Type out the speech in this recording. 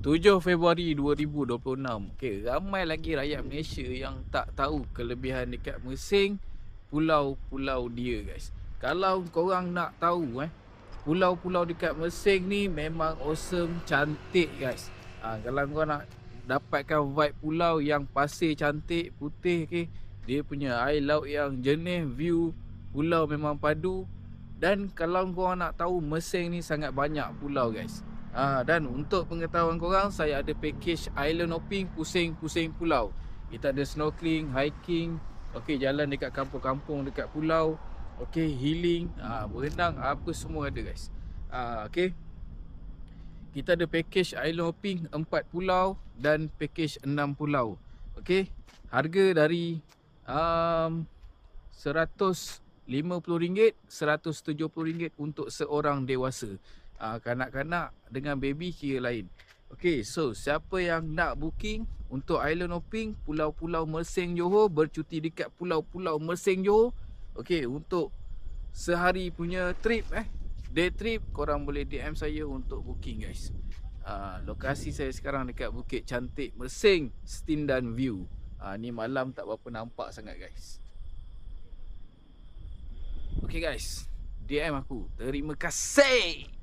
7 Februari 2026. Okey, ramai lagi rakyat Malaysia yang tak tahu kelebihan dekat Mersing, pulau-pulau dia guys. Kalau korang nak tahu pulau-pulau dekat Mersing ni memang awesome, cantik guys. Kalau korang nak dapatkan vibe pulau yang pasir cantik, putih, okey, dia punya air laut yang jernih, view pulau memang padu. Dan kalau korang nak tahu, Mersing ni sangat banyak pulau guys. Dan untuk pengetahuan korang, saya ada package island hopping, pusing-pusing pulau. Kita ada snorkeling, hiking, okey, jalan dekat kampung-kampung dekat pulau, okey, healing, berenang, apa semua ada guys. Okey. Kita ada package island hopping 4 pulau dan package 6 pulau. Okey. Harga dari RM150, RM170 untuk seorang dewasa. Kanak-kanak dengan baby kira lain. Okey, so siapa yang nak booking untuk island hopping pulau-pulau Mersing Johor, bercuti dekat pulau-pulau Mersing Johor, okey, untuk sehari punya trip day trip, korang boleh DM saya untuk booking guys. Lokasi saya sekarang dekat Bukit Cantik Mersing, Stindan View. Ni malam tak berapa nampak sangat guys. Okey guys, DM aku. Terima kasih.